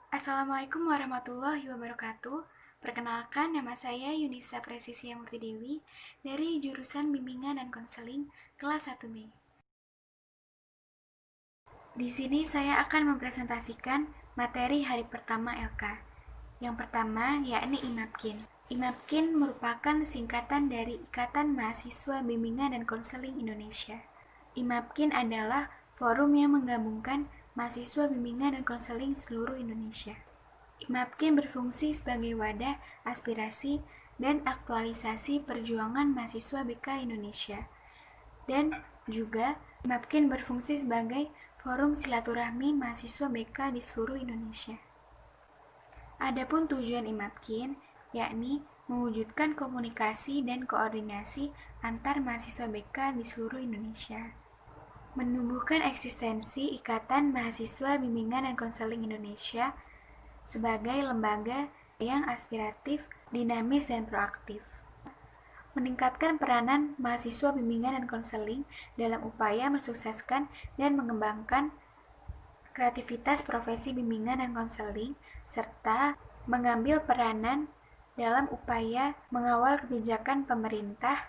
Assalamualaikum warahmatullahi wabarakatuh. Perkenalkan, nama saya Yunisa Presisia Murtidewi dari jurusan Bimbingan dan Konseling kelas 1B. Di sini saya akan mempresentasikan materi hari pertama LK. Yang pertama yakni IMAPKIN. IMAPKIN merupakan singkatan dari Ikatan Mahasiswa Bimbingan dan Konseling Indonesia. IMAPKIN adalah forum yang menggabungkan mahasiswa bimbingan dan konseling seluruh Indonesia. IMAPKIN berfungsi sebagai wadah aspirasi dan aktualisasi perjuangan mahasiswa BK Indonesia. Dan juga IMAPKIN berfungsi sebagai forum silaturahmi mahasiswa BK di seluruh Indonesia. Adapun tujuan IMAPKIN yakni mewujudkan komunikasi dan koordinasi antar mahasiswa BK di seluruh Indonesia. Menumbuhkan eksistensi Ikatan Mahasiswa Bimbingan dan Konseling Indonesia sebagai lembaga yang aspiratif, dinamis, dan proaktif. Meningkatkan peranan mahasiswa bimbingan dan konseling dalam upaya mensukseskan dan mengembangkan kreativitas profesi bimbingan dan konseling, serta mengambil peranan dalam upaya mengawal kebijakan pemerintah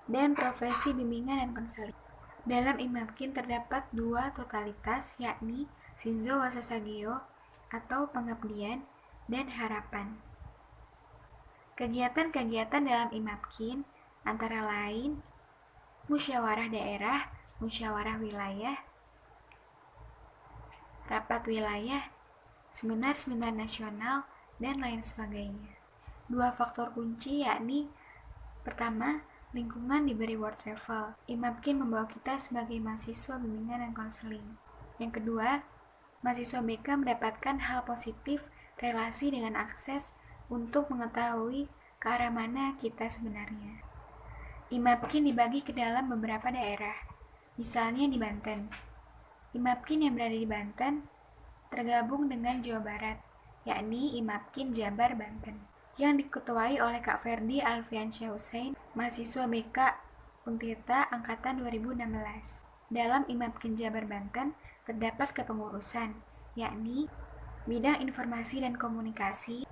dan profesi bimbingan dan konseling. Dalam IMAPKIN terdapat dua totalitas, yakni Shinzo Wasasageo atau pengabdian dan harapan. Kegiatan-kegiatan dalam IMAPKIN antara lain musyawarah daerah, musyawarah wilayah, rapat wilayah, seminar-seminar nasional, dan lain sebagainya. Dua faktor kunci yakni pertama, lingkungan diberi word travel. IMAPKIN membawa kita sebagai mahasiswa bimbingan dan konseling. Yang kedua, mahasiswa BK mendapatkan hal positif relasi dengan akses untuk mengetahui ke arah mana kita sebenarnya. IMAPKIN dibagi ke dalam beberapa daerah, misalnya di Banten. IMAPKIN yang berada di Banten tergabung dengan Jawa Barat, yakni IMAPKIN Jabar Banten, yang diketuai oleh Kak Ferdi Alfiansyah Hussein, mahasiswa BK Untirta Angkatan 2016. Dalam IMAPKIN Jabar Banten terdapat kepengurusan, yakni bidang informasi dan komunikasi,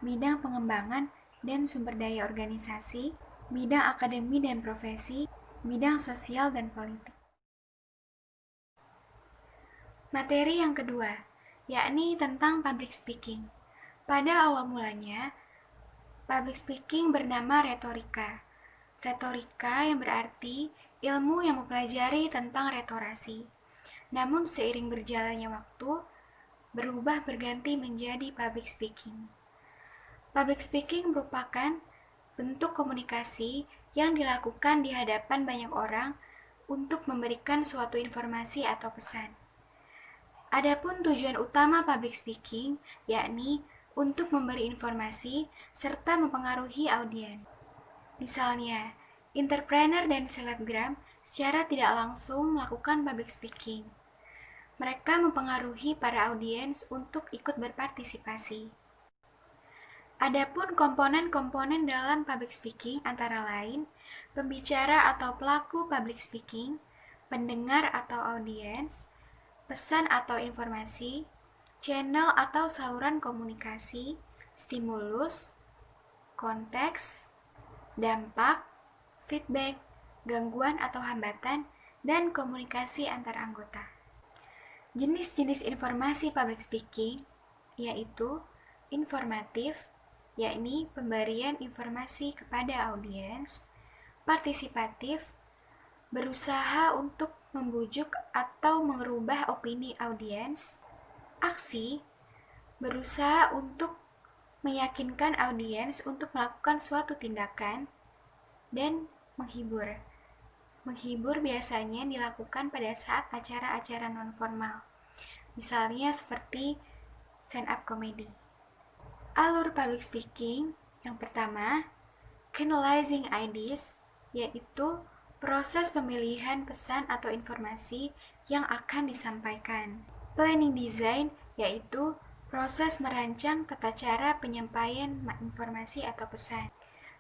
bidang pengembangan dan sumber daya organisasi, bidang akademi dan profesi, bidang sosial dan politik. Materi yang kedua, yakni tentang public speaking. Pada awal mulanya, public speaking bernama retorika. Retorika yang berarti ilmu yang mempelajari tentang retorasi. Namun seiring berjalannya waktu, berubah berganti menjadi public speaking. Public speaking merupakan bentuk komunikasi yang dilakukan di hadapan banyak orang untuk memberikan suatu informasi atau pesan. Adapun tujuan utama public speaking yakni untuk memberi informasi serta mempengaruhi audiens. Misalnya, entrepreneur dan selebgram secara tidak langsung melakukan public speaking. Mereka mempengaruhi para audiens untuk ikut berpartisipasi. Adapun komponen-komponen dalam public speaking antara lain pembicara atau pelaku public speaking, pendengar atau audiens, pesan atau informasi, channel atau saluran komunikasi, stimulus, konteks, dampak, feedback, gangguan atau hambatan, dan komunikasi antar anggota. Jenis-jenis informasi public speaking yaitu informatif, yakni pemberian informasi kepada audiens, partisipatif, berusaha untuk membujuk atau merubah opini audiens, aksi, berusaha untuk meyakinkan audiens untuk melakukan suatu tindakan, dan menghibur. Menghibur biasanya dilakukan pada saat acara-acara non-formal, misalnya seperti stand-up comedy. Alur public speaking yang pertama, canalizing ideas, yaitu proses pemilihan pesan atau informasi yang akan disampaikan. Planning design yaitu proses merancang tata cara penyampaian informasi atau pesan.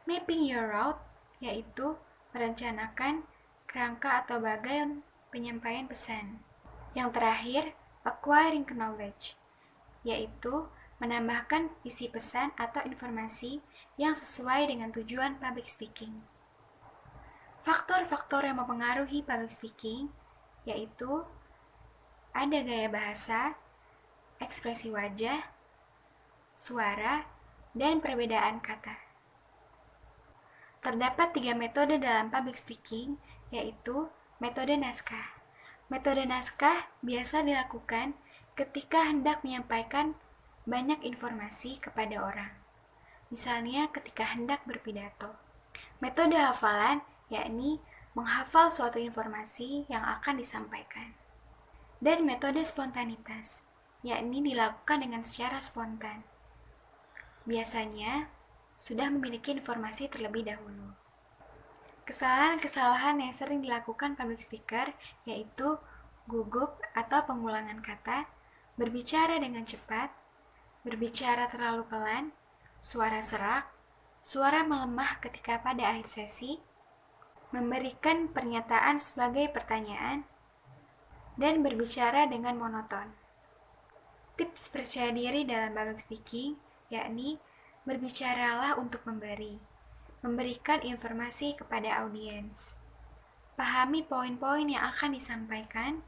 Mapping your route yaitu merencanakan kerangka atau bagan penyampaian pesan. Yang terakhir, acquiring knowledge yaitu menambahkan isi pesan atau informasi yang sesuai dengan tujuan public speaking. Faktor-faktor yang mempengaruhi public speaking yaitu ada gaya bahasa, ekspresi wajah, suara, dan perbedaan kata. Terdapat 3 metode dalam public speaking, yaitu metode naskah. Metode naskah biasa dilakukan ketika hendak menyampaikan banyak informasi kepada orang. Misalnya ketika hendak berpidato. Metode hafalan, yakni menghafal suatu informasi yang akan disampaikan. Dan metode spontanitas, yakni dilakukan dengan secara spontan. Biasanya sudah memiliki informasi terlebih dahulu. Kesalahan-kesalahan yang sering dilakukan public speaker yaitu gugup atau pengulangan kata, berbicara dengan cepat, berbicara terlalu pelan, suara serak, suara melemah ketika pada akhir sesi, memberikan pernyataan sebagai pertanyaan, dan berbicara dengan monoton. Tips percaya diri dalam public speaking yakni berbicaralah untuk memberikan informasi kepada audiens. Pahami poin-poin yang akan disampaikan,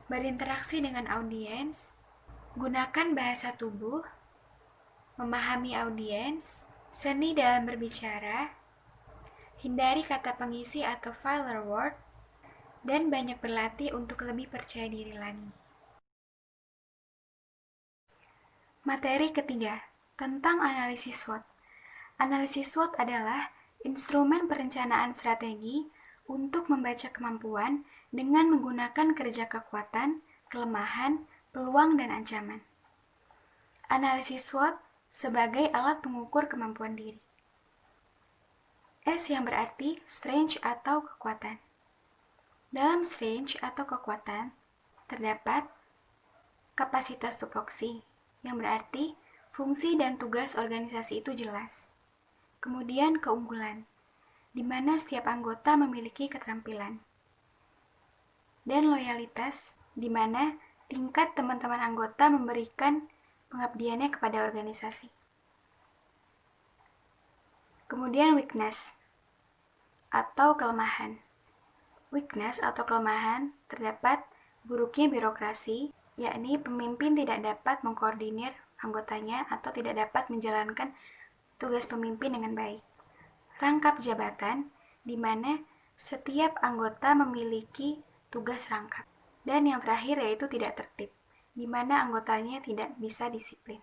berinteraksi dengan audiens, gunakan bahasa tubuh, memahami audiens, seni dalam berbicara, hindari kata pengisi atau filler word, dan banyak berlatih untuk lebih percaya diri lagi. Materi ketiga, tentang analisis SWOT. Analisis SWOT adalah instrumen perencanaan strategi untuk membaca kemampuan dengan menggunakan kerja kekuatan, kelemahan, peluang, dan ancaman. Analisis SWOT sebagai alat pengukur kemampuan diri. S yang berarti strength atau kekuatan. Dalam strength atau kekuatan, terdapat kapasitas tupoksi, yang berarti fungsi dan tugas organisasi itu jelas. Kemudian keunggulan, di mana setiap anggota memiliki keterampilan. Dan loyalitas, di mana tingkat teman-teman anggota memberikan pengabdiannya kepada organisasi. Kemudian weakness, atau kelemahan. Weakness atau kelemahan terdapat buruknya birokrasi, yakni pemimpin tidak dapat mengkoordinir anggotanya atau tidak dapat menjalankan tugas pemimpin dengan baik. Rangkap jabatan, di mana setiap anggota memiliki tugas rangkap. Dan yang terakhir yaitu tidak tertib, di mana anggotanya tidak bisa disiplin.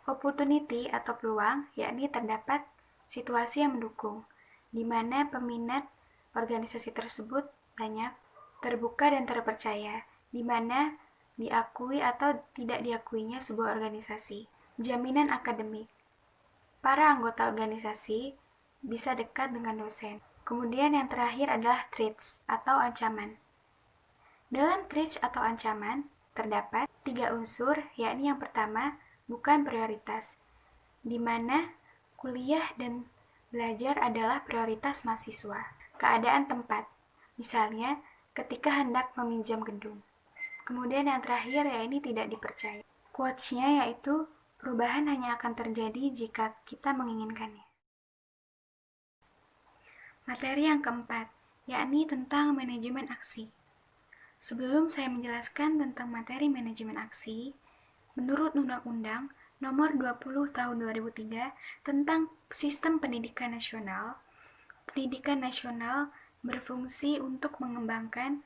Opportunity atau peluang, yakni terdapat situasi yang mendukung, di mana peminat organisasi tersebut banyak, terbuka dan terpercaya, di mana diakui atau tidak diakuinya sebuah organisasi. Jaminan akademik, para anggota organisasi bisa dekat dengan dosen. Kemudian yang terakhir adalah threats atau ancaman. Dalam threats atau ancaman, terdapat 3 unsur, yakni yang pertama, bukan prioritas, di mana kuliah dan belajar adalah prioritas mahasiswa. Keadaan tempat, misalnya ketika hendak meminjam gedung. Kemudian yang terakhir, yakni tidak dipercaya. Quotes-nya yaitu, perubahan hanya akan terjadi jika kita menginginkannya. Materi yang keempat, yakni tentang manajemen aksi. Sebelum saya menjelaskan tentang materi manajemen aksi, menurut Undang-Undang Nomor 20 Tahun 2003 tentang Sistem Pendidikan Nasional berfungsi untuk mengembangkan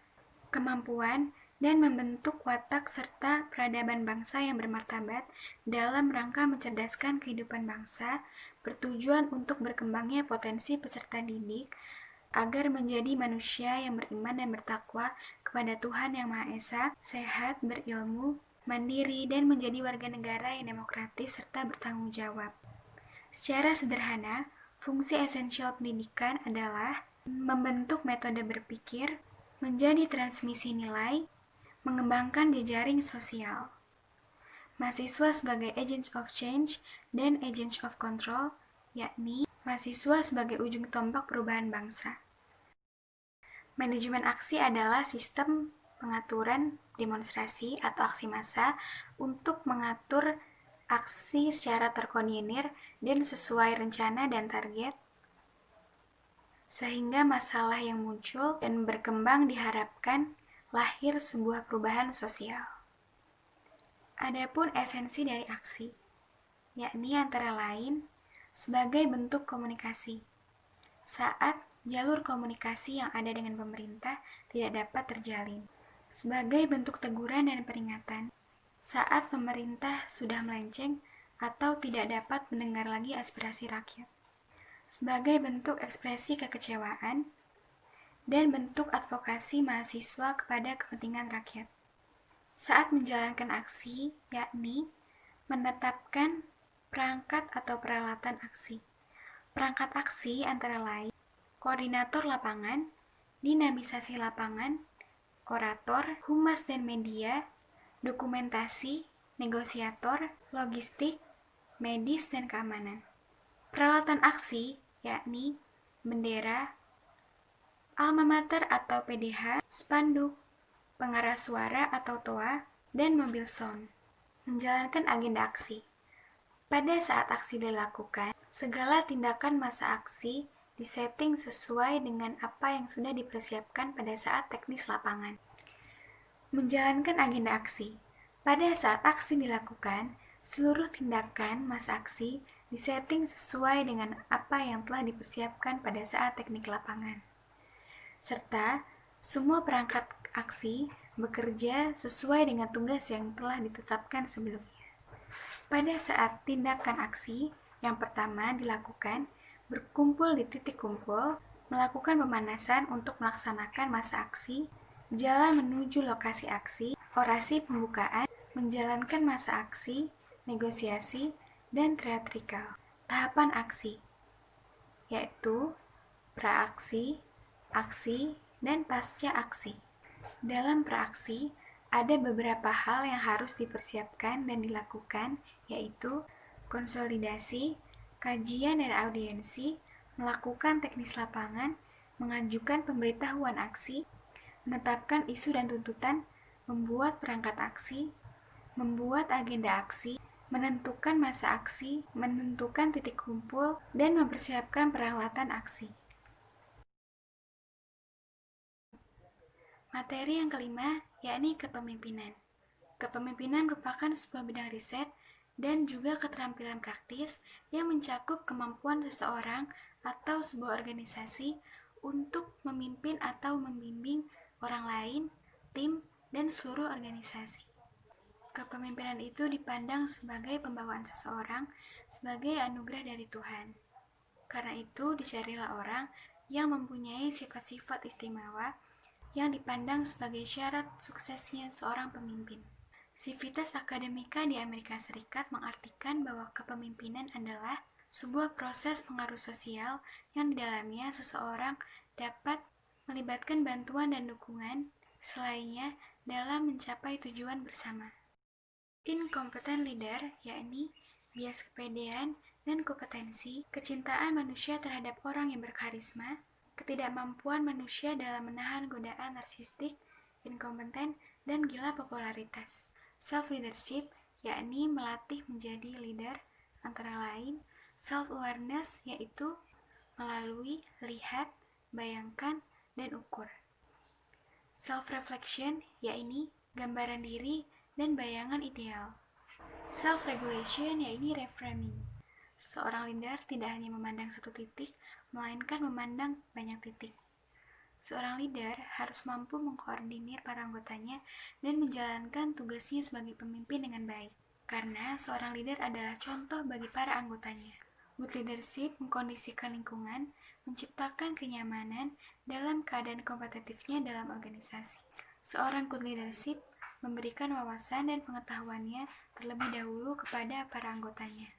kemampuan dan membentuk watak serta peradaban bangsa yang bermartabat dalam rangka mencerdaskan kehidupan bangsa, bertujuan untuk berkembangnya potensi peserta didik agar menjadi manusia yang beriman dan bertakwa kepada Tuhan Yang Maha Esa, sehat, berilmu, mandiri, dan menjadi warga negara yang demokratis serta bertanggung jawab. Secara sederhana, fungsi esensial pendidikan adalah membentuk metode berpikir, menjadi transmisi nilai, mengembangkan jejaring sosial. Mahasiswa sebagai agents of change dan agents of control, yakni mahasiswa sebagai ujung tombak perubahan bangsa. Manajemen aksi adalah sistem pengaturan demonstrasi atau aksi massa untuk mengatur aksi secara terkoordinir dan sesuai rencana dan target, sehingga masalah yang muncul dan berkembang diharapkan lahir sebuah perubahan sosial. Adapun esensi dari aksi, yakni antara lain sebagai bentuk komunikasi. Saat jalur komunikasi yang ada dengan pemerintah tidak dapat terjalin. Sebagai bentuk teguran dan peringatan, saat pemerintah sudah melenceng atau tidak dapat mendengar lagi aspirasi rakyat. Sebagai bentuk ekspresi kekecewaan dan bentuk advokasi mahasiswa kepada kepentingan rakyat. Saat menjalankan aksi, yakni menetapkan perangkat atau peralatan aksi. Perangkat aksi antara lain koordinator lapangan, dinamisasi lapangan, orator, humas dan media, dokumentasi, negosiator, logistik, medis dan keamanan. Peralatan aksi yakni bendera, alma mater atau PDH, spanduk, pengeras suara atau toa, dan mobil sound. Menjalankan agenda aksi. Pada saat aksi dilakukan, segala tindakan masa aksi disetting sesuai dengan apa yang sudah dipersiapkan pada saat teknis lapangan. Menjalankan agenda aksi. Pada saat aksi dilakukan, seluruh tindakan masa aksi disetting sesuai dengan apa yang telah dipersiapkan pada saat teknik lapangan. Serta semua perangkat aksi bekerja sesuai dengan tugas yang telah ditetapkan sebelumnya. Pada saat tindakan aksi yang pertama dilakukan, berkumpul di titik kumpul, melakukan pemanasan untuk melaksanakan masa aksi, jalan menuju lokasi aksi, orasi pembukaan, menjalankan masa aksi, negosiasi, dan teatrikal. Tahapan aksi, yaitu praaksi, aksi, dan pasca aksi. Dalam praaksi, ada beberapa hal yang harus dipersiapkan dan dilakukan, yaitu konsolidasi, kajian dan audiensi, melakukan teknis lapangan, mengajukan pemberitahuan aksi, menetapkan isu dan tuntutan, membuat perangkat aksi, membuat agenda aksi, menentukan masa aksi, menentukan titik kumpul, dan mempersiapkan peralatan aksi. Materi yang kelima, yakni kepemimpinan. Kepemimpinan merupakan sebuah bidang riset dan juga keterampilan praktis yang mencakup kemampuan seseorang atau sebuah organisasi untuk memimpin atau membimbing orang lain, tim, dan seluruh organisasi. Kepemimpinan itu dipandang sebagai pembawaan seseorang sebagai anugerah dari Tuhan. Karena itu, dicarilah orang yang mempunyai sifat-sifat istimewa yang dipandang sebagai syarat suksesnya seorang pemimpin. Civitas Academica di Amerika Serikat mengartikan bahwa kepemimpinan adalah sebuah proses pengaruh sosial yang di dalamnya seseorang dapat melibatkan bantuan dan dukungan selainnya dalam mencapai tujuan bersama. Incompetent leader, yakni bias kepedean dan kompetensi, kecintaan manusia terhadap orang yang berkarisma, ketidakmampuan manusia dalam menahan godaan narsistik, inkompeten, dan gila popularitas. Self-leadership, yakni melatih menjadi leader, antara lain self-awareness, yaitu melalui lihat, bayangkan, dan ukur. Self-reflection, yakni gambaran diri dan bayangan ideal. Self-regulation, yakni reframing. Seorang leader tidak hanya memandang satu titik, melainkan memandang banyak titik. Seorang leader harus mampu mengkoordinir para anggotanya dan menjalankan tugasnya sebagai pemimpin dengan baik, karena seorang leader adalah contoh bagi para anggotanya. Good leadership mengkondisikan lingkungan, menciptakan kenyamanan dalam keadaan kompetitifnya dalam organisasi. Seorang good leadership memberikan wawasan dan pengetahuannya terlebih dahulu kepada para anggotanya.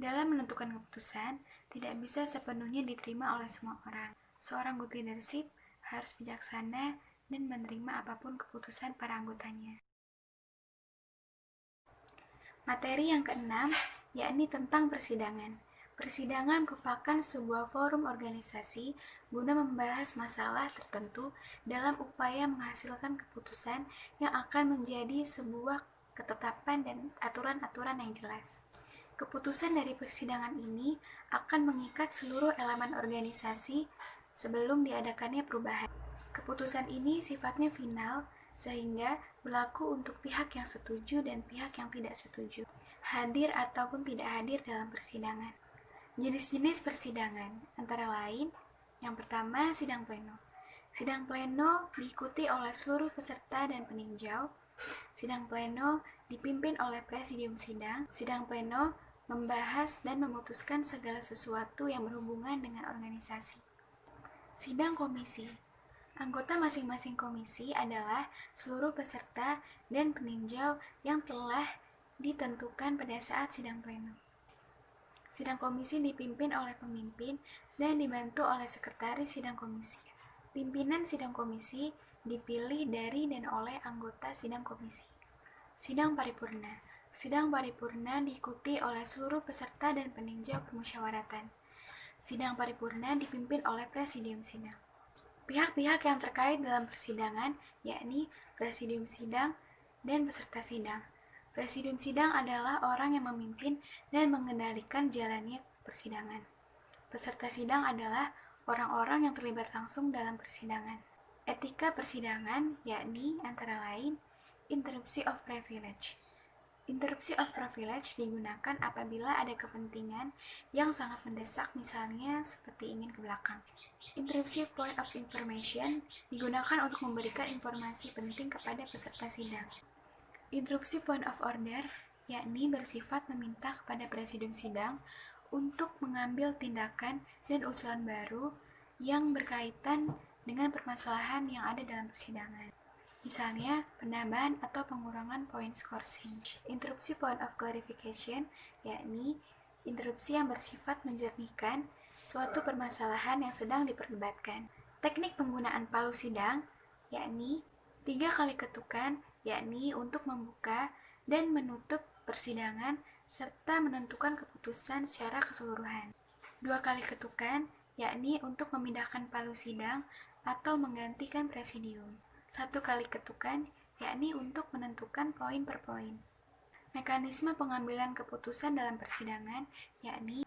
Dalam menentukan keputusan, tidak bisa sepenuhnya diterima oleh semua orang. Seorang good leadership harus bijaksana dan menerima apapun keputusan para anggotanya. Materi yang keenam, yakni tentang persidangan. Persidangan merupakan sebuah forum organisasi guna membahas masalah tertentu dalam upaya menghasilkan keputusan yang akan menjadi sebuah ketetapan dan aturan-aturan yang jelas. Keputusan dari persidangan ini akan mengikat seluruh elemen organisasi sebelum diadakannya perubahan. Keputusan ini sifatnya final, sehingga berlaku untuk pihak yang setuju dan pihak yang tidak setuju, hadir ataupun tidak hadir dalam persidangan. Jenis-jenis persidangan antara lain, yang pertama sidang pleno. Sidang pleno diikuti oleh seluruh peserta dan peninjau. Sidang pleno dipimpin oleh presidium sidang. Sidang pleno membahas dan memutuskan segala sesuatu yang berhubungan dengan organisasi. Sidang komisi. Anggota masing-masing komisi adalah seluruh peserta dan peninjau yang telah ditentukan pada saat sidang pleno. Sidang komisi dipimpin oleh pemimpin dan dibantu oleh sekretaris sidang komisi. Pimpinan sidang komisi dipilih dari dan oleh anggota sidang komisi. Sidang paripurna. Sidang paripurna diikuti oleh seluruh peserta dan peninjau permusyawaratan. Sidang paripurna dipimpin oleh presidium sidang. Pihak-pihak yang terkait dalam persidangan yakni presidium sidang dan peserta sidang. Presidium sidang adalah orang yang memimpin dan mengendalikan jalannya persidangan. Peserta sidang adalah orang-orang yang terlibat langsung dalam persidangan. Etika persidangan yakni antara lain interruption of privilege. Interruption of privilege digunakan apabila ada kepentingan yang sangat mendesak, misalnya seperti ingin ke belakang. Interruption point of information digunakan untuk memberikan informasi penting kepada peserta sidang. Interruption point of order yakni bersifat meminta kepada presidium sidang untuk mengambil tindakan dan usulan baru yang berkaitan dengan permasalahan yang ada dalam persidangan. Misalnya, penambahan atau pengurangan poin scoring. Interupsi point of clarification, yakni interupsi yang bersifat menjernihkan suatu permasalahan yang sedang diperdebatkan. Teknik penggunaan palu sidang, yakni 3 kali ketukan, yakni untuk membuka dan menutup persidangan serta menentukan keputusan secara keseluruhan. 2 kali ketukan, yakni untuk memindahkan palu sidang atau menggantikan presidium. 1 kali ketukan, yakni untuk menentukan poin per poin. Mekanisme pengambilan keputusan dalam persidangan, yakni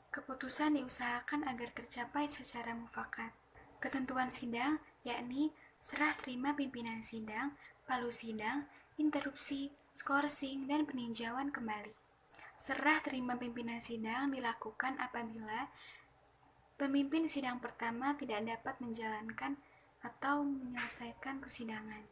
keputusan diusahakan agar tercapai secara mufakat. Ketentuan sidang, yakni serah terima pimpinan sidang, palu sidang, interupsi, skorsing, dan peninjauan kembali. Serah terima pimpinan sidang dilakukan apabila pemimpin sidang pertama tidak dapat menjalankan atau menyelesaikan persidangan.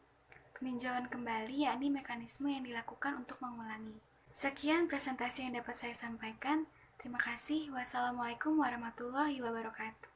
Peninjauan kembali yakni mekanisme yang dilakukan untuk mengulangi. Sekian presentasi yang dapat saya sampaikan. Terima kasih. Wassalamualaikum warahmatullahi wabarakatuh.